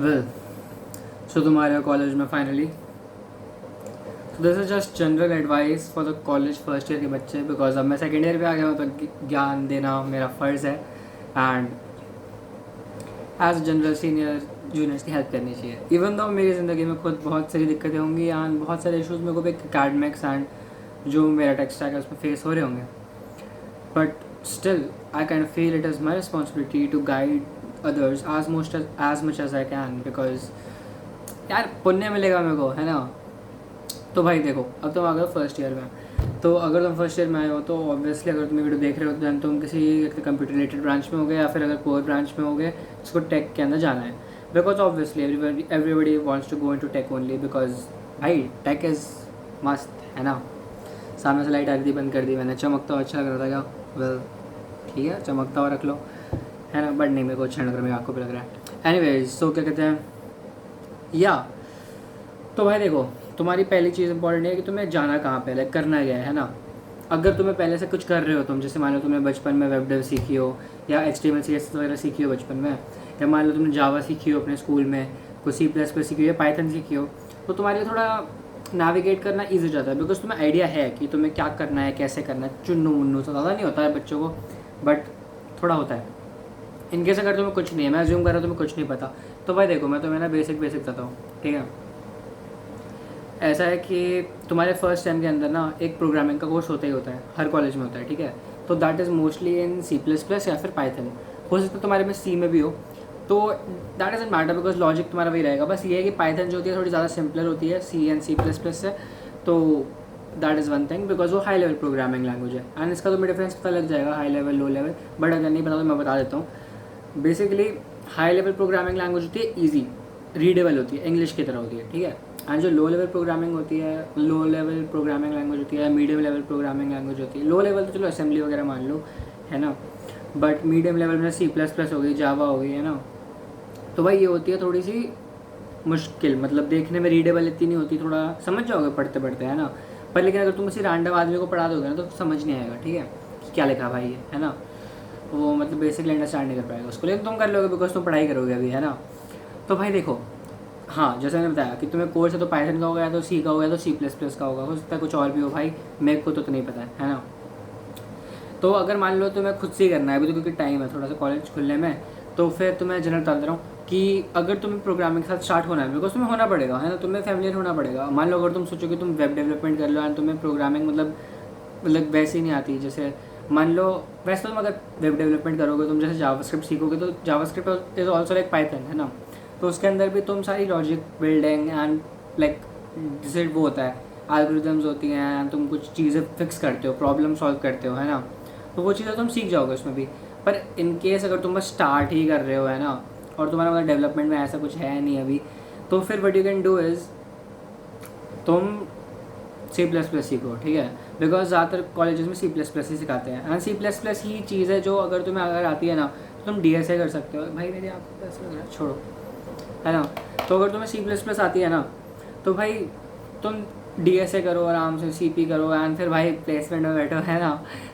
Well, सो तुम्हारे college में finally, this is just general advice for the college first year के बच्चे, because अब मैं सेकेंड ईयर पे आ गया हूँ तो ज्ञान देना मेरा फ़र्ज़ है। And as general senior juniors की हेल्प करनी चाहिए। इवन दो मेरी ज़िंदगी में खुद बहुत सारी दिक्कतें होंगी एंड बहुत सारे इशूज़ मेरे को भी एकेडमिक्स एंड जो मेरा टेक स्टैक है उसमें फेस हो रहे होंगे, but still I can feel it is my responsibility to guide others as much as I can, because यार पुण्य मिलेगा मेरे को, है ना। तो भाई देखो, अब तुम आ गए हो फर्स्ट ईयर में, तो अगर तुम फर्स्ट ईयर में आए हो तो ऑब्वियसली अगर तुम वीडियो देख रहे हो तो तुम किसी कंप्यूटर रिलेटेड ब्रांच में होगे या फिर अगर कोर ब्रांच में होगे जिसको टेक के अंदर जाना है, because obviously everybody wants to go into tech only, because भाई टेक इज़ मस्त, है ना। सामने से लाइट आ रही थी, बंद कर दी मैंने, चमकता हुआ अच्छा लग रहा था क्या? वेल ठीक है, चमकता हुआ रख लो, है ना, बट नहीं मेरे को अच्छा लग रहा है, मेरी आँखों पे लग रहा है। एनीवेज, सो क्या कहते हैं या, तो भाई देखो, तुम्हारी पहली चीज़ इंपॉर्टेंट है कि तुम्हें जाना कहाँ पे, लाइक करना क्या है ना। अगर तुम्हें पहले से कुछ कर रहे हो तुम, जैसे मान लो तुमने बचपन में वेब डेव सीखी हो या HTML CSS वगैरह सीखी हो बचपन में, या मान लो तुमने जावा सीखी हो अपने स्कूल में, कोई C++ सीखी हो या पाइथन सीखी हो, तो तुम्हारे लिए थोड़ा नेविगेट करना ईजी हो जाता है, बिकॉज तुम्हें आइडिया है कि तुम्हें क्या करना है, कैसे करना है। चुन्नू मुन्नू तो ज़्यादा नहीं होता है बच्चों को, बट थोड़ा होता है। इनकेस अगर तुम्हें कुछ नहीं है, मैं अज्यूम कर रहा हूँ तुम्हें कुछ नहीं पता, तो भाई देखो मैं तुम्हें ना बेसिक बताता हूँ, ठीक है। ऐसा है कि तुम्हारे फर्स्ट टाइम के अंदर ना एक प्रोग्रामिंग का कोर्स होता ही होता है, हर कॉलेज में होता है, ठीक है। तो that is mostly in C++ या फिर पाइथन, हो सकता है तुम्हारे में C में भी हो, तो that is matter, because logic तुम्हारा वही रहेगा। बस ये है कि पाइथन जो होती है थोड़ी ज़्यादा सिंपलर होती है C एंड C++ से, तो that is one thing, because वो हाई लेवल प्रोग्रामिंग लैंग्वेज है। एंड इसका तुम्हें डिफरेंस पता लग जाएगा, high level low level, but अगर नहीं पता तो मैं बता देता हूँ। Basically high level programming language होती है ईजी, रीडेबल होती है, इंग्लिश की तरह होती है, ठीक है। एंड जो लो लेवल प्रोग्रामिंग होती है, लो लेवल प्रोग्रामिंग लैंग्वेज होती है, मीडियम लेवल प्रोग्रामिंग लैंग्वेज होती है। लो लेवल तो चलो असेंबली वगैरह मान लो, है ना, बट मीडियम लेवल में C++ हो गई, जावा हो गई, है ना। तो भाई ये होती है थोड़ी सी मुश्किल, मतलब देखने में रीडेबल इतनी नहीं होती, थोड़ा समझ जाओगे पढ़ते पढ़ते, है ना। पर लेकिन अगर तुम किसी रैंडम आदमी को पढ़ा दोगे ना तो समझ नहीं आएगा, ठीक है, कि क्या लिखा भाई है ना। वो मतलब बेसिकली अंडरस्टैंड नहीं कर पाएगा उसको, लेकिन तुम कर लोगे बिकॉज तुम पढ़ाई करोगे अभी, है ना। तो भाई देखो, हाँ जैसे मैंने बताया कि तुम्हें कोर्स है तो पाइथन का होगा, या तो C का होगा, या तो C++ का होगा, हो सकता है कुछ और भी हो भाई, मेरे को तो नहीं पता है ना। तो अगर मान लो तुम्हें खुद से ही करना है अभी, तो क्योंकि टाइम है थोड़ा सा कॉलेज खुलने में, तो फिर तुम्हें जनरल बता दे रहा हूँ कि अगर तुम्हें प्रोग्रामिंग के साथ स्टार्ट होना है, बिकॉज तुम्हें होना पड़ेगा, है ना, तुम्हें फैमिलियर होना पड़ेगा। मान लो अगर तुम सोचो कि तुम वेब डेवलपमेंट कर लो एंड तुम्हें प्रोग्रामिंग मतलब वैसे ही नहीं आती, जैसे मान लो, वैसे तो तुम अगर वेब डेवलपमेंट करोगे, तुम जैसे जावास्क्रिप्ट सीखोगे, तो JavaScript is also like Python, है ना। तो उसके अंदर भी तुम सारी लॉजिक बिल्डिंग एंड लाइक जैसे वो होता है, एल्गोरिथम्स होती हैं, तुम कुछ चीज़ें फिक्स करते हो, प्रॉब्लम सॉल्व करते हो, है ना। तो वो चीज़ें तुम सीख जाओगे उसमें भी। पर इन केस अगर तुम बस स्टार्ट ही कर रहे हो, है ना, और तुम्हारा मतलब डेवलपमेंट में ऐसा कुछ है नहीं अभी, तो फिर what you can do is तुम C++ सीखो, ठीक है, बिकॉज ज़्यादातर कॉलेजेस में C++ ही सिखाते हैं, एंड C++ ही चीज़ है जो अगर तुम्हें अगर आती है ना तो तुम DSA कर सकते हो। भाई मेरी आपको कैसा लग रहा है, छोड़ो, है ना। तो अगर तुम्हें C++ आती है ना, तो भाई तुम DSA करो आराम से, CP करो, एंड फिर भाई प्लेसमेंट में बैठो, है ना।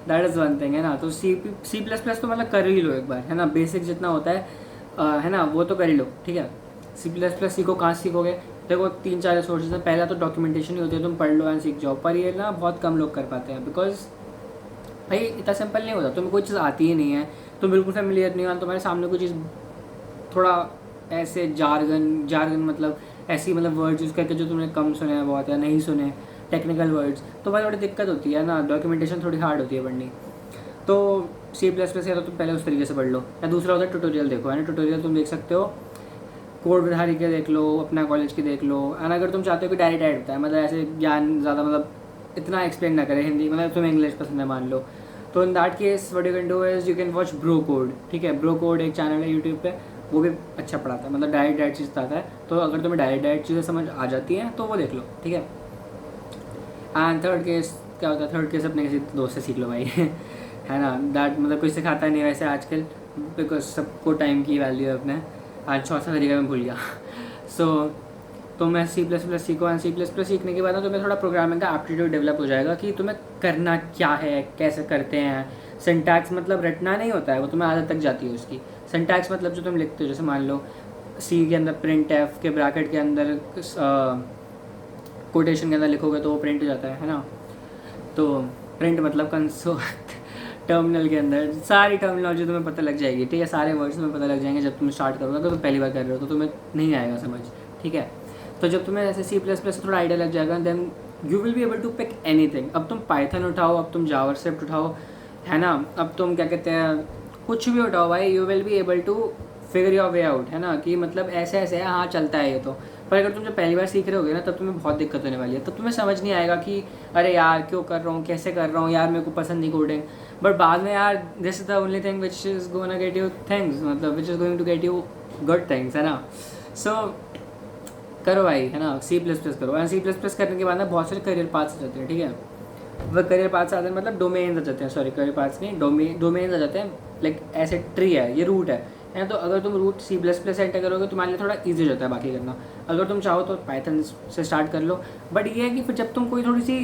दैट इज़ वन थिंग, है ना। तो C++ तो मतलब कर ही लो एक बार, है ना, बेसिक जितना होता है ना, वो तो कर ही लो, ठीक है। C++ सीखो, कहाँ सीखोगे, देखो 3-4 सोर्सेज हैं। पहला तो डॉक्यूमेंटेशन ही होती है, तुम पढ़ लो एंड सीख जाओ, पर ये ना बहुत कम लोग कर पाते हैं, बिकॉज भाई इतना सिंपल नहीं होता। तुम्हें कोई चीज़ आती ही नहीं है, तुम बिल्कुल फैमिलियर नहीं हो, तुम्हारे सामने कोई चीज़ थोड़ा ऐसे जार्गन मतलब ऐसी मतलब वर्ड्स यूज़ करके जो तुमने कम सुने हैं बहुत या नहीं सुने, टेक्निकल वर्ड्स, तो भाई थोड़ी दिक्कत होती है ना, डॉक्यूमेंटेशन थोड़ी हार्ड होती है पढ़नी। तो C++ या तो तुम पहले उस तरीके से पढ़ लो, या दूसरा होता है ट्यूटोरियल देखो, है ना। ट्यूटोरियल तुम देख सकते हो, कोड विधारी के देख लो, अपना कॉलेज की देख लो, एंड अगर तुम चाहते हो कि डायरेक्ट ऐड बताए, मतलब ऐसे ज्ञान ज़्यादा मतलब इतना एक्सप्लेन ना करे हिंदी, मतलब तुम्हें इंग्लिश पसंद है मान लो, तो in that case what you can do is you can watch bro code, ठीक है। ब्रो कोड एक चैनल है यूट्यूब पे, वो भी अच्छा पढ़ाता है, मतलब डायरेक्ट चीज़ बताता है। तो अगर तुम्हें डायरेक्ट चीज़ें समझ आ जाती हैं तो वो देख लो, ठीक है। एंड थर्ड केस क्या होता है, थर्ड केस अपने किसी दोस्त से सीख लो भाई है ना। दैट मतलब कोई सिखाता नहीं वैसे आजकल, बिकॉज सबको टाइम की वैल्यू है अपने। आज चौथा तरीका मैं भूल गया सो तो मैं C++ सीखो, एंड C++ सीखने के बाद ना तुम्हें थोड़ा प्रोग्रामिंग का एप्टीट्यूड डेवलप हो जाएगा कि तुम्हें करना क्या है, कैसे करते हैं। सिंटैक्स मतलब रटना नहीं होता है, वो तुम्हें आदत तक जाती है उसकी। सिंटैक्स मतलब जो तुम लिखते हो, जैसे मान लो सी के अंदर प्रिंट एफ के ब्रैकेट के अंदर कोटेशन के अंदर लिखोगे तो वो प्रिंट हो जाता है ना। तो प्रिंट मतलब कंसोल टर्मिनल के अंदर सारी टर्मिनोलॉजी तुम्हें पता लग जाएगी, ठीक है, सारे वर्ड्स तुम्हें पता लग जाएंगे जब तुम स्टार्ट करोगे। अगर तुम पहली बार कर रहे हो तो तुम्हें नहीं आएगा समझ, ठीक है। तो जब तुम्हें ऐसे सी प्लस प्लस थोड़ा आइडिया लग जाएगा then you will be able to pick anything. अब तुम पाइथन उठाओ, अब तुम जावास्क्रिप्ट उठाओ, है ना, अब तुम क्या कहते हैं कुछ भी उठाओ भाई, you will be able to figure your way out, है ना, कि मतलब ऐसे ऐसे है, हाँ चलता है ये तो। पर अगर तुम जब पहली बार सीख रहे होगे ना तब तुम्हें बहुत दिक्कत होने वाली है, तब तुम्हें समझ नहीं आएगा कि अरे यार क्यों कर रहा हूँ, कैसे कर रहा हूँ यार, मेरे को पसंद नहीं कोडिंग। बट बाद में यार this is the only thing which is gonna get you things, मतलब which is going to get you good things, है ना। सो करो भाई, है ना, सी प्लस प्लस करो। एंड सी प्लस प्लस करने के बाद ना बहुत सारे करियर पाथ्स आ जाते हैं, ठीक है। वह करियर पाथ्स आते हैं मतलब डोमेन्स आ जाते हैं, सॉरी करियर पाथ्स नहीं, डोमेन्स आ जाते हैं। लाइक ऐसे ट्री है, ये रूट है। तो अगर तुम root C plus plus enter करोगे तुम्हारे लिए थोड़ा ईजी हो जाता है बाकी करना। अगर तुम चाहो तो पाइथन से स्टार्ट कर लो। बट ये है कि फिर जब तुम कोई थोड़ी सी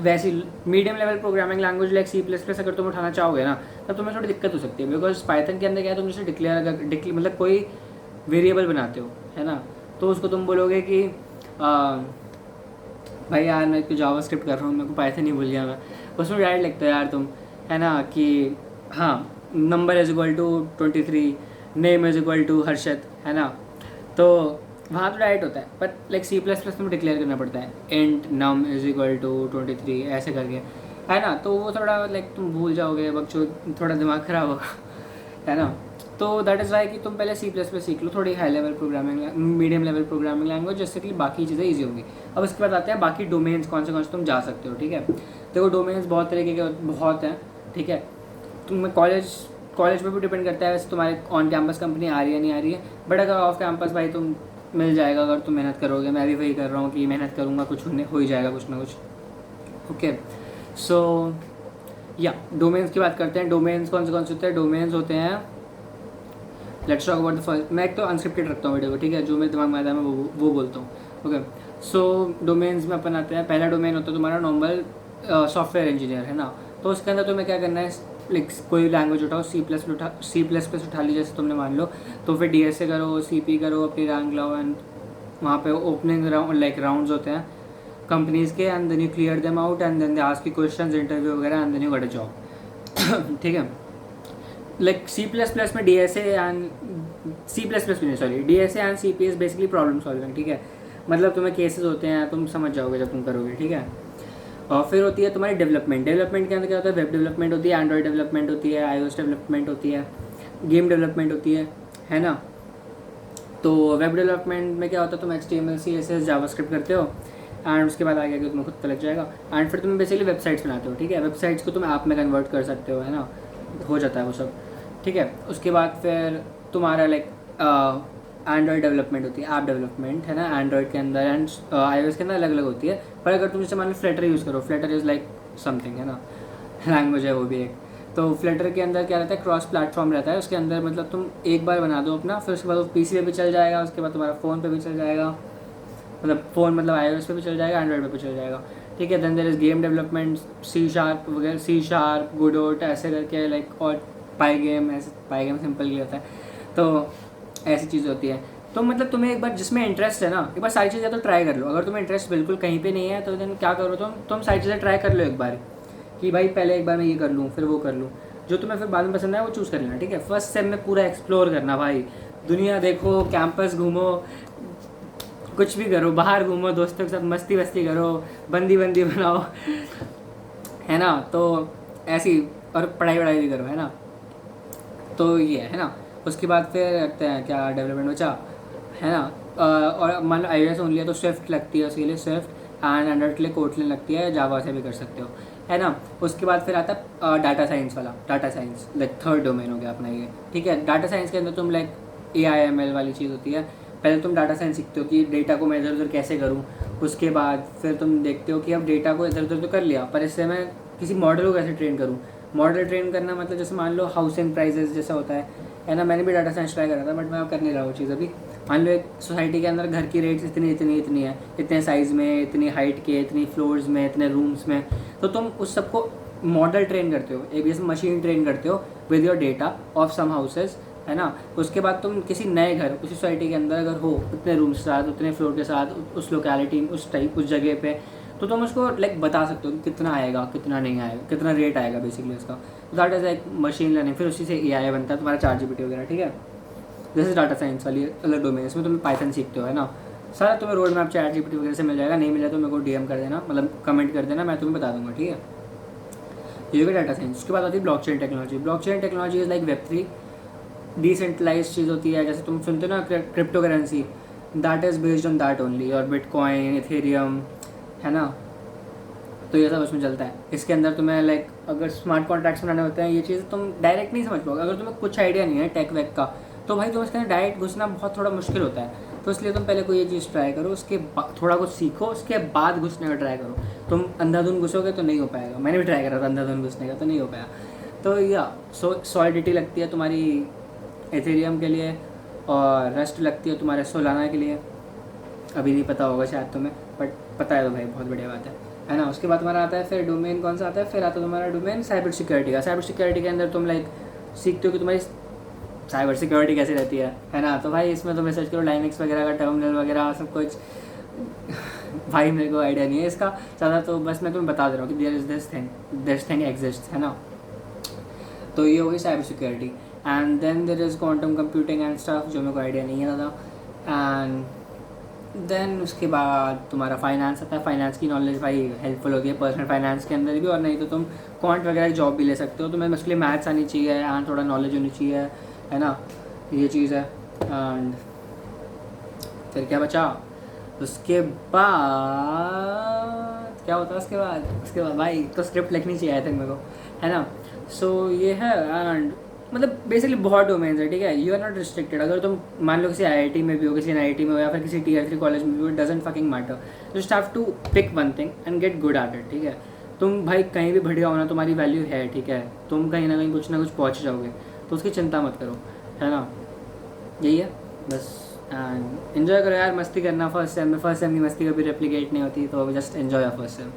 वैसी medium level programming language like C plus plus अगर तुम उठाना चाहोगे ना तब तुम्हें थोड़ी दिक्कत हो सकती है। बिकॉज पाइथन के अंदर क्या है, तुम जैसे डिक्लेयर मतलब कोई वेरिएबल बनाते हो, है ना, तो उसको तुम बोलोगे कि भाई यार मैं तो जावास्क्रिप्ट कर रहा हूँ, मेरे को पाइथन ही भूल गया मैं, उसमें डायरेक्ट लिखते हो यार तुम, है ना, कि हाँ number is equal to 23, name is equal to Harshad, है ना। तो वहाँ तो डायरेक्ट होता है। But like C plus plus में डिक्लेयर करना पड़ता है, int num is equal to 23 ऐसे करके, है ना। तो वो थोड़ा लाइक तुम भूल जाओगे, बच्चों थोड़ा दिमाग ख़राब होगा, है ना। तो दैट इज़ वाई कि तुम पहले सी प्लस प्लस सीख लो, थोड़ी high level programming, medium level programming language, जिससे कि बाकी चीज़ें ईजी होंगी। अब उसके बाद आते हैं बाकी डोमेन्स कौन से तुम जा सकते हो, ठीक है। देखो डोमेन्स बहुत तरीके के बहुत हैं, ठीक है। तुम कॉलेज पे भी डिपेंड करता है वैसे तुम्हारे ऑन कैंपस कंपनी आ रही है नहीं आ रही है। बट अगर ऑफ कैंपस भाई तुम मिल जाएगा अगर तुम मेहनत करोगे। मैं भी वही कर रहा हूँ कि मेहनत करूँगा, कुछ हो ही जाएगा कुछ ना कुछ, ओके। सो या डोमेन्स की बात करते हैं। डोमेन्स कौन से होते हैं? डोमेन्स होते हैं, let's talk about the first. मैं एक तो अनस्क्रिप्टेड रखता हूँ वीडियो को, ठीक है, जो मेरे दिमाग में आता है मैं वो बोलता हूँ, ओके। सो डोमेन्स में अपन आते हैं। पहला डोमेन होता है तुम्हारा नॉर्मल सॉफ्टवेयर इंजीनियर, है ना। तो उसके अंदर तुम्हें क्या करना है, लाइक कोई लैंग्वेज उठाओ, सी प्लस प्लस उठा ली जैसे तुमने मान लो, तो फिर DSA करो, CP करो, अपनी रैंक लाओ, एंड वहाँ पे ओपनिंग राउंड्स होते हैं कंपनीज़ के, and then you clear them out and then they ask you questions, interview वगैरह, and then you get a job, ठीक है। लाइक सी प्लस प्लस में DSA and DSA and CP is basically problem solving, ठीक है। मतलब तुम्हें cases होते हैं, तुम समझ जाओगे जब तुम करोगे, ठीक है। और फिर होती है तुम्हारी डेवलपमेंट के अंदर क्या होता है, वेब डेवलपमेंट होती है, एंड्रॉयड डेवलपमेंट होती है, iOS डेवलपमेंट होती है, गेम डेवलपमेंट होती है ना। तो वेब डेवलपमेंट में क्या होता है, तुम HTML CSS जावास्क्रिप्ट करते हो, एंड उसके बाद आगे तुम्हें खुद पता लग जाएगा। एंड फिर तुम बेसिकली वेबसाइट्स बनाते हो, ठीक है। वेबसाइट्स को तुम ऐप में कन्वर्ट कर सकते हो, है ना, हो जाता है वो सब, ठीक है। उसके बाद फिर तुम्हारा लाइक एंड्रॉयड डेवलपमेंट होती है, ऐप डेवलपमेंट, है ना, एंड्रॉयड के अंदर एंड iOS के अंदर अलग अलग होती है। पर अगर तुम जैसे मान लो फ्लटर यूज़ करो, फ्लटर इज़ लाइक समथिंग, है ना, लैंग्वेज है वो भी एक। तो फ्लटर के अंदर क्या रहता है, क्रॉस प्लेटफॉर्म रहता है उसके अंदर, मतलब तुम एक बार बना दो अपना, फिर उसके बाद वो PC पे भी चल जाएगा, उसके बाद तुम्हारा फ़ोन पे भी चल जाएगा, मतलब फ़ोन मतलब iOS पे भी चल जाएगा, एंड्रॉयड पे भी चल जाएगा, ठीक है। Then there is game development, C# वगैरह, C#, Godot ऐसे करके, लाइक, और पाईगेम, ऐसे पाईगेम सिंपल ही रहता है। तो ऐसी चीज़ होती है। तो मतलब तुम्हें एक बार जिसमें इंटरेस्ट है ना, एक बार सारी चीज़ें तो ट्राई कर लो। अगर तुम्हें इंटरेस्ट बिल्कुल कहीं पे नहीं है तो देन क्या करो, तुम सारी चीज़ें ट्राई कर लो एक बार, कि भाई पहले एक बार मैं ये कर लूँ, फिर वो कर लूँ, जो तुम्हें फिर बाद में पसंद है वो चूज़ कर लेना, ठीक है। फर्स्ट सेम में पूरा एक्सप्लोर करना भाई, दुनिया देखो, कैंपस घूमो, कुछ भी करो, बाहर घूमो, दोस्तों के साथ मस्ती वस्ती करो, बंदी बनाओ, है ना। तो ऐसी, और पढ़ाई भी करो, है ना। तो ये है ना। उसके बाद फिर करते हैं क्या, डेवलपमेंट बचा, है ना। और मान लो iOS ओनली है तो स्विफ्ट लगती है उसके लिए, स्विफ्ट, एंड एंड्रॉइड के लिए कोटलिन लगती है, जावा से भी कर सकते हो, है ना। उसके बाद फिर आता है डाटा साइंस वाला, data science like third domain हो गया अपना ये, ठीक है। डाटा साइंस के अंदर तुम लाइक AI/ML वाली चीज़ होती है। पहले तुम डाटा साइंस सीखते हो कि डेटा को मैं इधर उधर कैसे करूँ, उसके बाद फिर तुम देखते हो कि अब डेटा को इधर उधर तो कर लिया, पर इससे मैं किसी मॉडल को कैसे ट्रेन करूँ। मॉडल ट्रेन करना मतलब जैसे मान लो हाउसिंग प्राइजेस जैसा होता है ना। मैंने भी डाटा साइंस ट्राई करा था, बट मैं कर नहीं रहा वो चीज़ अभी। मान लो एक सोसाइटी के अंदर घर की रेट्स इतनी है, इतने साइज़ में, इतनी हाइट के, इतनी फ्लोर्स में, इतने रूम्स में, तो तुम उस सबको मॉडल ट्रेन करते हो, एक जैसे मशीन ट्रेन करते हो with your data of some houses, है ना। उसके बाद तुम किसी नए घर उसी सोसाइटी के अंदर अगर हो, उतने रूम्स के साथ, उतने फ्लोर के साथ, उस लोकेलिटी, उस टाइप, उस जगह पे, तो तुम उसको लाइक बता सकते हो कि कितना आएगा, कितना नहीं आएगा, कितना रेट आएगा बेसिकली उसका। That is like machine learning. फिर उसी से AI बनता है तुम्हारा ChatGPT वगैरह, ठीक है। जैसे डाटा साइंस वाली अलग डोमेन, इसमें तुम पाइथन सीखते हो, है ना। सारा तुम्हें रोड मैप ChatGPT वगैरह से मिल जाएगा। नहीं मिला तो मेरे को DM कर देना, मतलब कमेंट कर देना, मैं तुम्हें बता दूंगा, ठीक है। ये भी डाटा साइंस। उसके बाद आती है blockchain technology. Blockchain technology is like Web3, decentralize चीज़ होती है। जैसे तुम सुनते हो ना crypto currency, that is based on that only, और बिटकॉइन, इथेरियम, है ना। तो ये सब उसमें चलता है। इसके अंदर तुम्हें लाइक अगर स्मार्ट कॉन्ट्रैक्ट्स बनाने होते हैं, ये चीज़ तुम डायरेक्ट नहीं समझ पाओगे। अगर तुम्हें कुछ आइडिया नहीं है टेक वेक का, तो भाई तुम इसके अंदर डायरेक्ट घुसना बहुत थोड़ा मुश्किल होता है। तो इसलिए तुम पहले कोई ये चीज़ ट्राई करो, उसके बाद थोड़ा कुछ सीखो, उसके बाद घुसने का ट्राई करो। तुम अंधाधुन घुसोगे तो नहीं हो पाएगा। मैंने भी ट्राई करा था अंधाधुन घुसने का, तो नहीं हो पाया। तो या सॉलिडिटी लगती है तुम्हारी एथेरियम के लिए, और रस्ट लगती है तुम्हारे सोलाना के लिए। अभी नहीं पता होगा शायद तुम्हें, बट पता है तो भाई बहुत बढ़िया बात है ना। उसके बाद तुम्हारा आता है फिर डोमेन, कौन सा आता है, फिर आता है तुम्हारा डोमेन साइबर सिक्योरिटी का। साइबर सिक्योरिटी के अंदर तुम लाइक सीखते हो कि तुम्हारी साइबर सिक्योरिटी कैसे रहती है ना। तो भाई इसमें तुम रिसर्च करो लाइनक्स वगैरह का, टर्मिनल वगैरह सब कुछ। भाई मेरे को आइडिया नहीं है इसका ज़्यादा, तो बस मैं तुम्हें बता दे रहा हूँ कि there is this thing exist, है ना। तो ये होगी cyber security. And then there is quantum computing and stuff, जो मेरे को आइडिया नहीं है ज़्यादा। एंड देन उसके बाद तुम्हारा फाइनेंस आता है। फाइनेंस की नॉलेज भाई हेल्पफुल होती है पर्सनल फाइनेंस के अंदर भी, और नहीं तो तुम क्वांट वगैरह की जॉब भी ले सकते हो। तुम्हें मसले मैथ्स आनी चाहिए एंड थोड़ा नॉलेज होनी चाहिए, है ना। ये चीज़ है। एंड फिर क्या बचा, उसके बाद क्या होता है उसके बाद भाई तो स्क्रिप्ट लिखनी चाहिए आई थिंक मेरे को, है ना। सो ये है। एंड मतलब बेसिकली बहुत डोमेन्स है, ठीक है। You are not restricted. अगर तुम मान लो किसी IIT में भी हो, किसी NIT में हो, या फिर किसी Tier 3 कॉलेज में भी हो, it doesn't fucking matter. Just have to pick one thing and get good at it, ठीक है। तुम भाई कहीं भी बढ़िया होना, तुम्हारी वैल्यू है, ठीक है। तुम कहीं ना कहीं कुछ ना कुछ पहुँच जाओगे, तो उसकी चिंता मत करो, है ना। यही है बस। एंड इन्जॉय करो यार, मस्ती करना। फर्स्ट सेम की मस्ती कभी रेप्लिकेट नहीं होती, तो just enjoy your first sem.